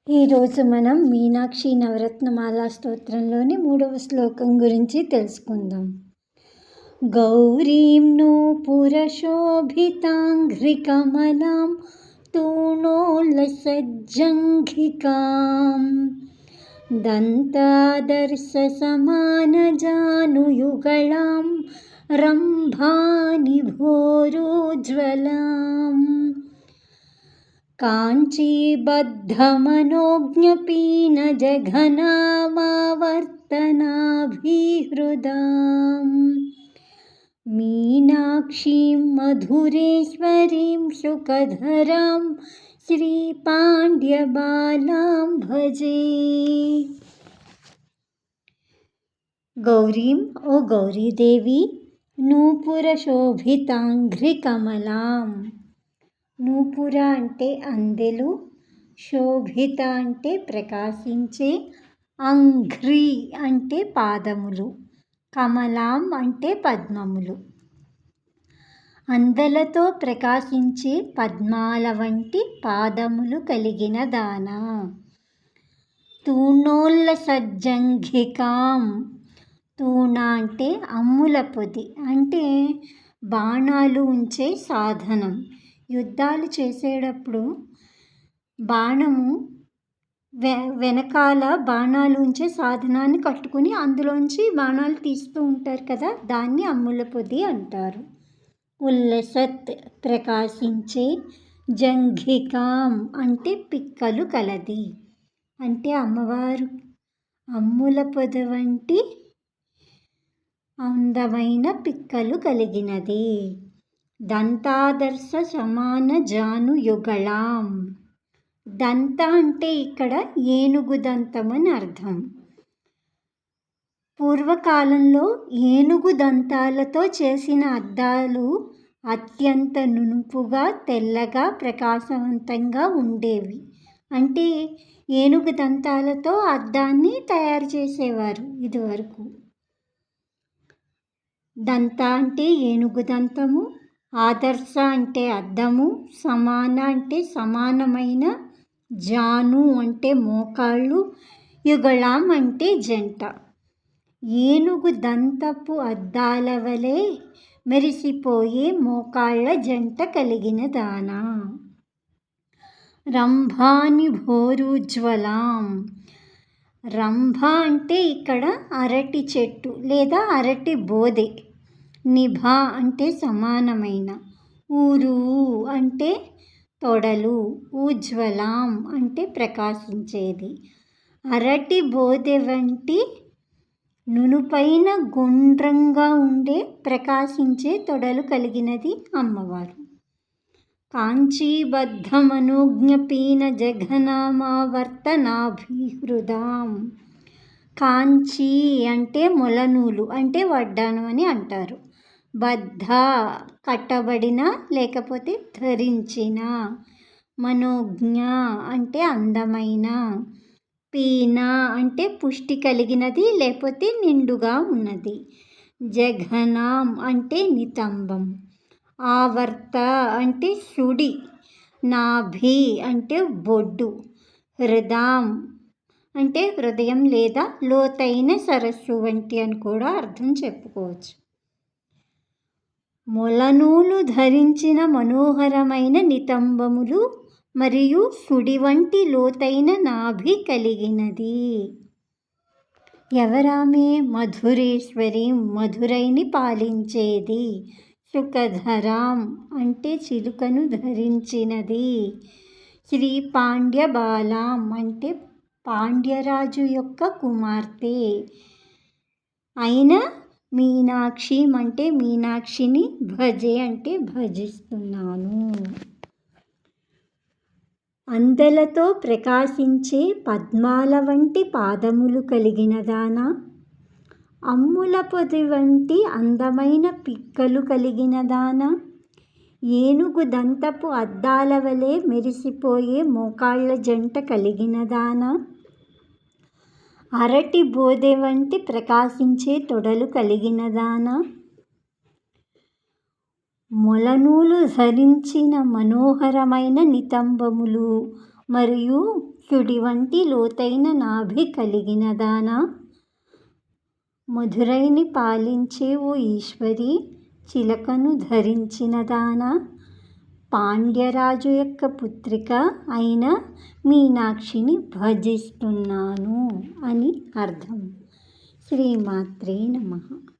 ఈరోజు మనం మీనాక్షి నవరత్నమాల స్తోత్రంలోని 3వ శ్లోకం గురించి తెలుసుకుందాం. గౌరీం నూపురశోభితాంఘ్రికమలాం తూణోల్లసజ్జంఘికాం దంతాదర్శసమానజానుయుగళాం రంభానిభోరోజ్వలాం काञ्चीबद्धमनोज्ञपीनजघनामावर्तनाभिहृदां मीनाक्षीं मधुरेश्वरीं शुकधरां श्रीपाण्ड्यबालां भजे. गौरीं ओ गौरीदेवी नूपुरशोभितांघ्रिकमलां. నూపుర అంటే అందెలు, శోభిత అంటే ప్రకాశించే, అంఘ్రి అంటే పాదములు, కమలాం అంటే పద్మములు. అందెలతో ప్రకాశించే పద్మాల వంటి పాదములు కలిగిన దానా. తూణోల్లసజ్జంఘికాం. తూణ అంటే అమ్ముల పొది, అంటే బాణాలు ఉంచే సాధనం. యుద్ధాలు చేసేటప్పుడు బాణము వెనకాల బాణాలు ఉంచే సాధనాన్ని కట్టుకుని అందులోంచి బాణాలు తీస్తూ ఉంటారు కదా, దాన్ని అమ్ముల పొది అంటారు. ఉల్లసత్ ప్రకాశించే, జంఘికాం అంటే పిక్కలు కలది, అంటే అమ్మవారు అమ్ముల పొది వంటి అందమైన పిక్కలు కలిగినది. దంతాదర్శ సమాన జానుయుగళాం. దంత అంటే ఇక్కడ ఏనుగు దంతం అని అర్థం. పూర్వకాలంలో ఏనుగు దంతాలతో చేసిన అద్దాలు అత్యంత నునుపుగా, తెల్లగా, ప్రకాశవంతంగా ఉండేవి. అంటే ఏనుగు దంతాలతో అద్దాన్ని తయారు చేసేవారు ఇదివరకు. దంత అంటే ఏనుగు దంతము, ఆదర్శ అంటే అద్దము, సమాన అంటే సమానమైన, జాను అంటే మోకాళ్ళు, యుగళాం అంటే జంట. ఏనుగు దంతపు అద్దాల వలె మెరిసిపోయే మోకాళ్ళ జంట కలిగిన దానా. రంభానిభోరుజ్వలాం. రంభ అంటే ఇక్కడ అరటి చెట్టు లేదా అరటి బోదె. నిభ అంటే సమానమైన, ఊరు అంటే తొడలు, ఉజ్వలాం అంటే ప్రకాశించేది. అరటి బోదె వంటి నునుపైన గుండ్రంగా ఉండే ప్రకాశించే తొడలు కలిగినది అమ్మవారు. కాంచీబద్ధమనోజ్ఞపీనజఘనామావర్తనాభిహృదాం. కాంచీ అంటే మొలనూలు, అంటే వడ్డానం అని అంటారు. బద్ధ కట్టబడిన లేకపోతే ధరించిన, మనోజ్ఞ అంటే అందమైన, పీన అంటే పుష్టి కలిగినది లేకపోతే నిండుగా ఉన్నది, జఘనాం అంటే నితంబం, ఆవర్త అంటే సుడి, నాభి అంటే బొడ్డు, హృదాం అంటే హృదయం లేదా లోతైన సరస్సు వంటి అని కూడా అర్థం చెప్పుకోవచ్చు. మొలనూలు ధరించిన మనోహరమైన నితంబములు మరియు సుడి వంటి లోతైన నాభి కలిగినది. ఎవరామే? మధురేశ్వరి, మధురైని పాలించేది. సుఖధరాం అంటే చిలుకను ధరించినది. శ్రీ పాండ్యబాలాం అంటే పాండ్యరాజు యొక్క కుమార్తె అయిన మీనాక్షి అంటే మీనాక్షిని, భజే అంటే భజిస్తున్నాను. అందెలతో ప్రకాశించే పద్మాల వంటి పాదములు కలిగిన దానా. అమ్ముల పొది వంటి అందమైన పిక్కలు కలిగిన దానా. ఏనుగు దంతపు అద్దాల వలె మెరిసిపోయే మోకాళ్ళ జంట కలిగిన దానా. అరటి బోదె వంటి ప్రకాశించే తొడలు కలిగిన దానా. మొలనూలు ధరించిన మనోహరమైన నితంబములు మరియు సుడి వంటి లోతైన నాభి కలిగిన దానా, మధురైని పాలించే ఓ ఈశ్వరి, చిలకను ధరించిన దానా, పాండ్యరాజు యొక్క పుత్రిక అయిన మీనాక్షిని భజిస్తున్నాను అని అర్థం. శ్రీమాత్రే నమః.